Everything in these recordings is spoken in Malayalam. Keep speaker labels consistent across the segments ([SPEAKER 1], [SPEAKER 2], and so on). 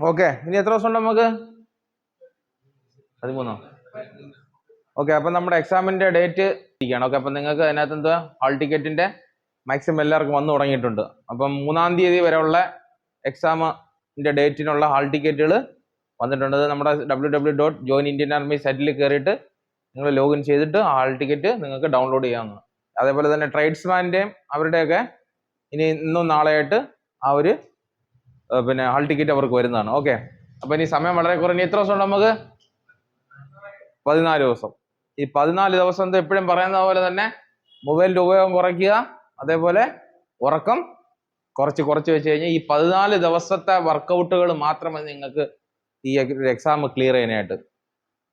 [SPEAKER 1] ഓക്കെ, ഇനി എത്ര ദിവസം ഉണ്ട് നമുക്ക്? 13. ഓക്കെ, അപ്പം നമ്മുടെ എക്സാമിന്റെ ഡേറ്റ് ഇരിക്കുകയാണ്. ഓക്കെ, അപ്പം നിങ്ങൾക്ക് അതിനകത്ത് എന്താ ഹാൾ ടിക്കറ്റിന്റെ മാക്സിമം എല്ലാവർക്കും വന്നു തുടങ്ങിയിട്ടുണ്ട്. അപ്പം 3-ാം തീയതി വരെയുള്ള എക്സാമിന്റെ ഡേറ്റിനുള്ള ഹാൾ ടിക്കറ്റുകൾ വന്നിട്ടുണ്ട്. നമ്മുടെ www.joinindianarmy സൈറ്റിൽ കയറിയിട്ട് നിങ്ങൾ ലോഗിൻ ചെയ്തിട്ട് ഹാൾ ടിക്കറ്റ് നിങ്ങൾക്ക് ഡൗൺലോഡ് ചെയ്യാവുന്നതാണ്. അതേപോലെ തന്നെ ട്രേഡ്സ്മാൻ്റെയും അവരുടെയൊക്കെ ഇനി ഇന്നും നാളെയായിട്ട് ആ ഒരു പിന്നെ ഹാൾ ടിക്കറ്റ് അവർക്ക് വരുന്നതാണ്. ഓക്കെ, അപ്പം ഇനി സമയം വളരെ കുറഞ്ഞ് എത്ര ദിവസം ഉണ്ട് നമുക്ക്? 14 ദിവസം. ഈ 14 ദിവസം എപ്പോഴും പറയുന്ന പോലെ തന്നെ മൊബൈലിന്റെ ഉപയോഗം കുറയ്ക്കുക, അതേപോലെ ഉറക്കം കുറച്ച് വെച്ച് കഴിഞ്ഞാൽ ഈ 14 ദിവസത്തെ വർക്കൗട്ടുകൾ മാത്രമേ നിങ്ങൾക്ക് ഈ എക്സാം ക്ലിയർ ചെയ്യാനായിട്ട്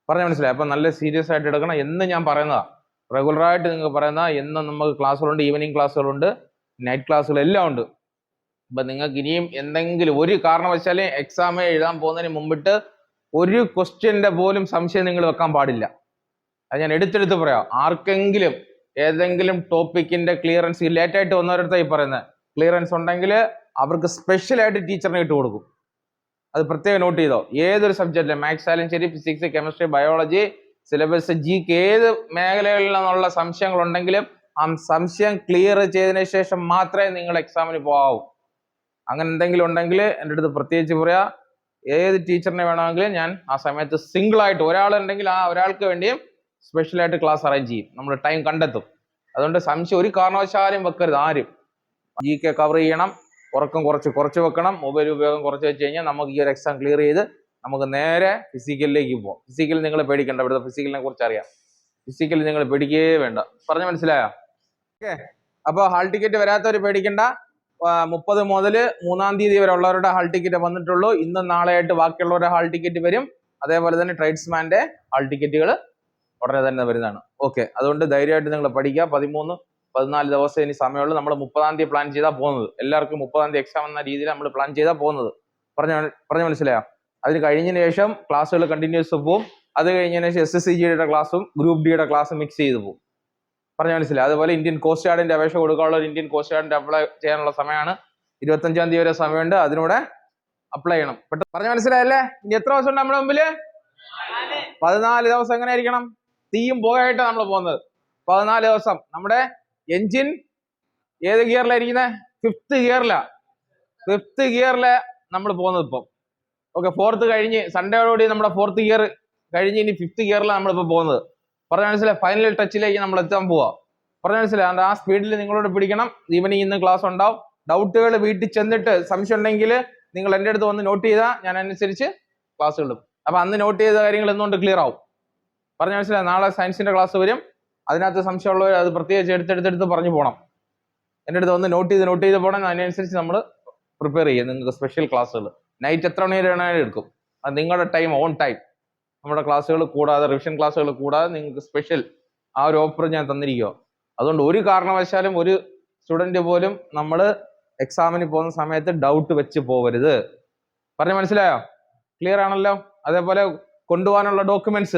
[SPEAKER 1] പറഞ്ഞ മനസ്സിലായി. അപ്പം നല്ല സീരിയസ് ആയിട്ട് എടുക്കണം എന്ന് ഞാൻ പറയുന്നതാ. റെഗുലറായിട്ട് നിങ്ങൾക്ക് പറയുന്ന എന്നും നമുക്ക് ക്ലാസ്സുകളുണ്ട്, ഈവനിങ് ക്ലാസ്സുകളുണ്ട്, നൈറ്റ് ക്ലാസ്സുകൾ എല്ലാം ഉണ്ട്. അപ്പം നിങ്ങൾക്ക് ഇനിയും എന്തെങ്കിലും ഒരു കാരണവശാലും എക്സാം എഴുതാൻ പോകുന്നതിന് മുമ്പിട്ട് ഒരു ക്വസ്റ്റ്യൻ്റെ പോലും സംശയം നിങ്ങൾ വെക്കാൻ പാടില്ല. അത് ഞാൻ എടുത്തെടുത്ത് പറയാം. ആർക്കെങ്കിലും ഏതെങ്കിലും ടോപ്പിക്കിന്റെ ക്ലിയറൻസ് ലേറ്റായിട്ട് വന്നവരടുത്തായി പറയുന്നത് ക്ലിയറൻസ് ഉണ്ടെങ്കിൽ അവർക്ക് സ്പെഷ്യലായിട്ട് ടീച്ചറിനെ ഇട്ട് കൊടുക്കും. അത് പ്രത്യേകം നോട്ട് ചെയ്തോ. ഏതൊരു സബ്ജക്റ്റിലെ മാത്സ് ആയാലും ശരി, ഫിസിക്സ്, കെമിസ്ട്രി, ബയോളജി, സിലബസ്, ജിക്ക് ഏത് മേഖലകളിൽ നിന്നുള്ള സംശയങ്ങൾ ഉണ്ടെങ്കിലും ആ സംശയം ക്ലിയർ ചെയ്തതിനു ശേഷം മാത്രമേ നിങ്ങൾ എക്സാമിന് പോകാവൂ. അങ്ങനെ എന്തെങ്കിലും ഉണ്ടെങ്കിൽ എൻ്റെ അടുത്ത് പ്രത്യേകിച്ച് പറയാ. ഏത് ടീച്ചറിനെ വേണമെങ്കിലും ഞാൻ ആ സമയത്ത് സിംഗിൾ ആയിട്ട് ഒരാളുണ്ടെങ്കിൽ ആ ഒരാൾക്ക് വേണ്ടിയും സ്പെഷ്യലായിട്ട് ക്ലാസ് അറേഞ്ച് ചെയ്യും. നമ്മൾ ടൈം കണ്ടെത്തും. അതുകൊണ്ട് സംശയം ഒരു കാരണവശാലും വെക്കരുത് ആരും. ജിക്കെ കവർ ചെയ്യണം, ഉറക്കം കുറച്ച് വെക്കണം, മൊബൈൽ ഉപയോഗം കുറച്ച് വെച്ച് കഴിഞ്ഞാൽ നമുക്ക് ഈ ഒരു എക്സാം ക്ലിയർ ചെയ്ത് നമുക്ക് നേരെ ഫിസിക്കലിലേക്ക് പോകാം. ഫിസിക്കൽ നിങ്ങൾ പേടിക്കേണ്ട, ഇവിടുത്തെ ഫിസിക്കലിനെ കുറിച്ച് അറിയാം. ഫിസിക്കൽ നിങ്ങൾ പേടിക്കേ വേണ്ട. പറഞ്ഞ മനസ്സിലായോ? ഓക്കെ, അപ്പോൾ ഹാൾ ടിക്കറ്റ് വരാത്തവർ പേടിക്കണ്ട. 30 മുതൽ 3-ാം തീയതി വരെ ഉള്ളവരുടെ ഹാൾ ടിക്കറ്റ് വന്നിട്ടുള്ളൂ. ഇന്നും നാളെയായിട്ട് ബാക്കിയുള്ളവരുടെ ഹാൾ ടിക്കറ്റ് വരും. അതേപോലെ തന്നെ ട്രേഡ്സ്മാന്റെ ഹാൾ ടിക്കറ്റുകൾ ഉടനെ തന്നെ വരുന്നതാണ്. ഓക്കെ, അതുകൊണ്ട് ധൈര്യമായിട്ട് നിങ്ങൾ പഠിക്കുക. 13-14 ദിവസം ഇനി സമയമുള്ളൂ. നമ്മൾ 30-ാം തീയതി പ്ലാൻ ചെയ്താൽ പോകുന്നത്. എല്ലാവർക്കും 30-ാം തീയതി എക്സാം എന്ന രീതിയിൽ നമ്മൾ പ്ലാൻ ചെയ്താൽ പോകുന്നത്. പറഞ്ഞ മനസ്സിലായോ? അതിന് കഴിഞ്ഞതിന് ശേഷം ക്ലാസ്സുകൾ കണ്ടിന്യൂസ് പോകും. അത് കഴിഞ്ഞതിന് ശേഷം SSCGയുടെ ക്ലാസ്സും ഗ്രൂപ്പ് ഡിയുടെ ക്ലാസ്സും മിക്സ് ചെയ്ത് പോകും. പറഞ്ഞ മനസ്സിലായി. അതുപോലെ ഇന്ത്യൻ കോസ്റ്റ് ഗാർഡിന്റെ അപേക്ഷ കൊടുക്കാനുള്ള ഇന്ത്യൻ കോസ്റ്റ് ഗാർഡിന്റെ അപ്ലൈ ചെയ്യാനുള്ള സമയമാണ് 25-ാം തീയതി വരെ സമയമുണ്ട്. അതിനൂടെ അപ്ലൈ ചെയ്യണം. പറഞ്ഞ മനസ്സിലായല്ലേ? ഇനി എത്ര ദിവസം ഉണ്ട് നമ്മുടെ മുമ്പില്? 14 ദിവസം. എങ്ങനെ ആയിരിക്കണം? തീയും പോകായിട്ടാണ് നമ്മൾ പോകുന്നത്. 14 ദിവസം. നമ്മുടെ എൻജിൻ ഏത് ഗിയറിലായിരിക്കുന്നത്? 5th ഗിയറിലാണ്. 5th ഗിയറില് നമ്മൾ പോകുന്നത് ഇപ്പം. ഓക്കെ, 4th കഴിഞ്ഞ് സൺഡേയോടുകൂടി നമ്മുടെ 4th ഗിയർ കഴിഞ്ഞ് ഇനി 5th ഗിയറിലാണ് നമ്മളിപ്പോൾ പോകുന്നത്. പറഞ്ഞ മനസ്സിലായി? ഫൈനൽ ടച്ചിലേക്ക് നമ്മൾ എത്താൻ പോവാ. പറഞ്ഞ മനസ്സിലായി? ആ സ്പീഡിൽ നിങ്ങളോട് പിടിക്കണം. ഈവനിങ് ഇന്ന് ക്ലാസ് ഉണ്ടാവും. ഡൗട്ടുകൾ വീട്ടിൽ ചെന്നിട്ട് സംശയം ഉണ്ടെങ്കിൽ നിങ്ങൾ എൻ്റെ അടുത്ത് വന്ന് നോട്ട് ചെയ്താൽ ഞാൻ അനുസരിച്ച് ക്ലാസ് ഇടും. അപ്പൊ അന്ന് നോട്ട് ചെയ്ത കാര്യങ്ങൾ എന്തുകൊണ്ട് ക്ലിയർ ആവും. പറഞ്ഞ മനസ്സിലായി? നാളെ സയൻസിന്റെ ക്ലാസ് വരും. അതിനകത്ത് സംശയമുള്ളവർ അത് പ്രത്യേകിച്ച് എടുത്തെടുത്ത് പറഞ്ഞു പോകണം. എൻ്റെ അടുത്ത് വന്ന് നോട്ട് ചെയ്ത് പോകണം. അതിനനുസരിച്ച് നമ്മൾ പ്രിപ്പയർ ചെയ്യും. നിങ്ങൾക്ക് സ്പെഷ്യൽ ക്ലാസ്സുകൾ നൈറ്റ് എത്ര മണി വരെ വേണമെങ്കിലും എടുക്കും. അത് നിങ്ങളുടെ ടൈം, ഓൺ ടൈം. നമ്മുടെ ക്ലാസ്സുകൾ കൂടാതെ, റിവിഷൻ ക്ലാസ്സുകൾ കൂടാതെ നിങ്ങൾക്ക് സ്പെഷ്യൽ ആ ഒരു ഓഫർ ഞാൻ തന്നിരിക്കുക. അതുകൊണ്ട് ഒരു കാരണവശാലും ഒരു സ്റ്റുഡന്റ് പോലും നമ്മൾ എക്സാമിന് പോകുന്ന സമയത്ത് ഡൗട്ട് വെച്ച് പോകരുത്. പറഞ്ഞ മനസ്സിലായോ? ക്ലിയർ ആണല്ലോ? അതേപോലെ കൊണ്ടുപോകാനുള്ള ഡോക്യുമെന്റ്സ്